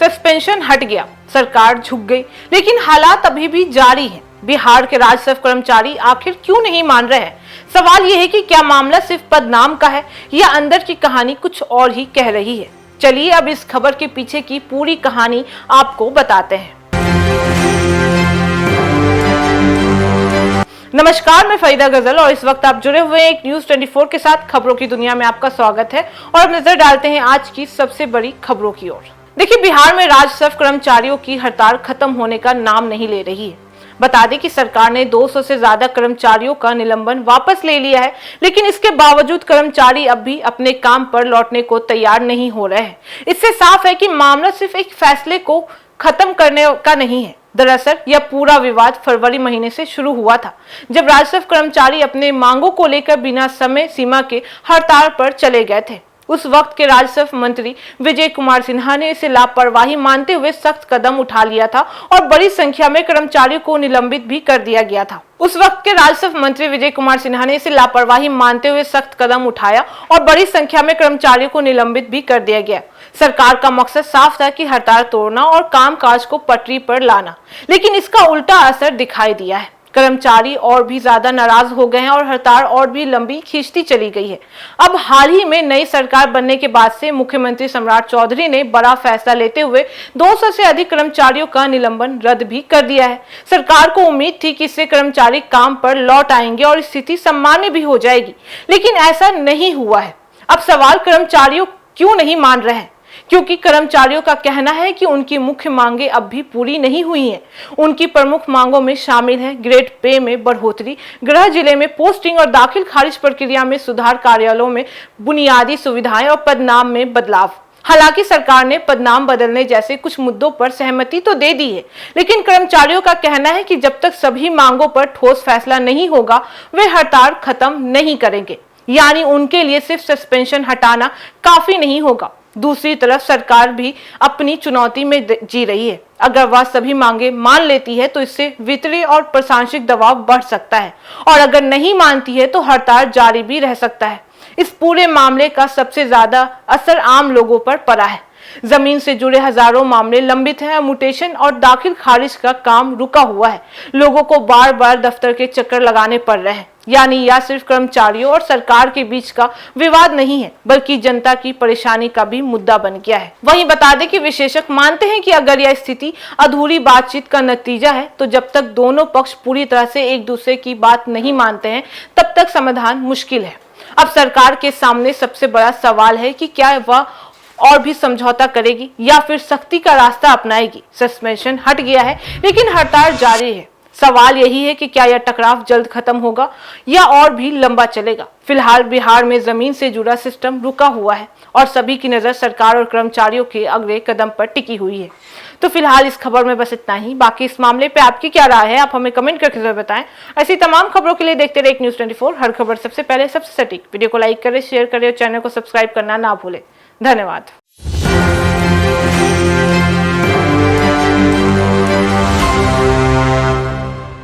Suspension हट गया, सरकार झुक गई, लेकिन हालात अभी भी जारी हैं। बिहार के राजस्व कर्मचारी आखिर क्यों नहीं मान रहे हैं? सवाल यह है कि क्या मामला सिर्फ पदनाम का है या अंदर की कहानी कुछ और ही कह रही है। चलिए अब इस खबर के पीछे की पूरी कहानी आपको बताते हैं। नमस्कार, मैं फरीदा गजल और इस वक्त आप जुड़े हुए हैं एक न्यूज 24 के साथ। खबरों की दुनिया में आपका स्वागत है और अब नजर डालते हैं आज की सबसे बड़ी खबरों की ओर। देखिए, बिहार में राजस्व कर्मचारियों की हड़ताल खत्म होने का नाम नहीं ले रही है। बता दें कि सरकार ने 200 से ज्यादा कर्मचारियों का निलंबन वापस ले लिया है, लेकिन इसके बावजूद कर्मचारी अब भी अपने काम पर लौटने को तैयार नहीं हो रहे हैं। इससे साफ है कि मामला सिर्फ एक फैसले को खत्म करने का नहीं है। दरअसल यह पूरा विवाद फरवरी महीने से शुरू हुआ था, जब राजस्व कर्मचारी अपने मांगों को लेकर बिना समय सीमा के हड़ताल पर चले गए थे। उस वक्त के राजस्व मंत्री विजय कुमार सिन्हा ने इसे लापरवाही मानते हुए सख्त कदम उठा लिया था और बड़ी संख्या में कर्मचारियों को निलंबित भी कर दिया गया था। उस वक्त के राजस्व मंत्री विजय कुमार सिन्हा ने इसे लापरवाही मानते हुए सख्त कदम उठाया और बड़ी संख्या में कर्मचारियों को निलंबित भी कर दिया गया। सरकार का मकसद साफ था कि हड़ताल तोड़ना और कामकाज को पटरी पर लाना, लेकिन इसका उल्टा असर दिखाई दिया है। कर्मचारी और भी ज्यादा नाराज हो गए हैं और हड़ताल और भी लंबी खींचती चली गई है। अब हाल ही में नई सरकार बनने के बाद से मुख्यमंत्री सम्राट चौधरी ने बड़ा फैसला लेते हुए 200 से अधिक कर्मचारियों का निलंबन रद्द भी कर दिया है। सरकार को उम्मीद थी कि इससे कर्मचारी काम पर लौट आएंगे और स्थिति सामान्य भी हो जाएगी, लेकिन ऐसा नहीं हुआ है। अब सवाल कर्मचारियों क्यों नहीं मान रहे हैं, क्योंकि कर्मचारियों का कहना है कि उनकी मुख्य मांगे अब भी पूरी नहीं हुई हैं। उनकी प्रमुख मांगों में शामिल है ग्रेड पे में बढ़ोतरी, गृह जिले में पोस्टिंग और दाखिल खारिज प्रक्रिया में सुधार, कार्यालयों में बुनियादी सुविधाएं और पदनाम में बदलाव। हालांकि सरकार ने पदनाम बदलने जैसे कुछ मुद्दों पर सहमति तो दे दी है, लेकिन कर्मचारियों का कहना है कि जब तक सभी मांगों पर ठोस फैसला नहीं होगा, वे हड़ताल खत्म नहीं करेंगे। यानी उनके लिए सिर्फ सस्पेंशन हटाना काफी नहीं होगा। दूसरी तरफ सरकार भी अपनी चुनौती में जी रही है। अगर वह सभी मांगे मान लेती है तो इससे वित्तीय और प्रशासनिक दबाव बढ़ सकता है, और अगर नहीं मानती है तो हड़ताल जारी भी रह सकता है। इस पूरे मामले का सबसे ज्यादा असर आम लोगों पर पड़ा है। जमीन से जुड़े हजारों मामले लंबित हैं। म्यूटेशन और दाखिल खारिज का काम रुका हुआ है। लोगों को बार बार दफ्तर के चक्कर लगाने पड़ रहे हैं। यानी यह सिर्फ कर्मचारियों और सरकार के बीच का विवाद नहीं है, बल्कि जनता की परेशानी का भी मुद्दा बन गया है। वहीं बता दें कि विशेषज्ञ मानते हैं कि अगर यह स्थिति अधूरी बातचीत का नतीजा है, तो जब तक दोनों पक्ष पूरी तरह से एक दूसरे की बात नहीं मानते हैं, तब तक समाधान मुश्किल है। अब सरकार के सामने सबसे बड़ा सवाल है कि क्या वह और भी समझौता करेगी या फिर सख्ती का रास्ता अपनाएगी। सस्पेंशन हट गया है, लेकिन हड़ताल जारी है। सवाल यही है कि क्या यह टकराव जल्द खत्म होगा या और भी लंबा चलेगा। फिलहाल बिहार में जमीन से जुड़ा सिस्टम रुका हुआ है और सभी की नजर सरकार और कर्मचारियों के अगले कदम पर टिकी हुई है। तो फिलहाल इस खबर में बस इतना ही। बाकी इस मामले पे आपकी क्या राय है, आप हमें कमेंट करके जरूर बताएं। ऐसी तमाम खबरों के लिए देखते रहे न्यूज 24, हर खबर सबसे पहले, सबसे सटीक। वीडियो को लाइक करें, शेयर करें और चैनल को सब्सक्राइब करना ना भूलें। धन्यवाद।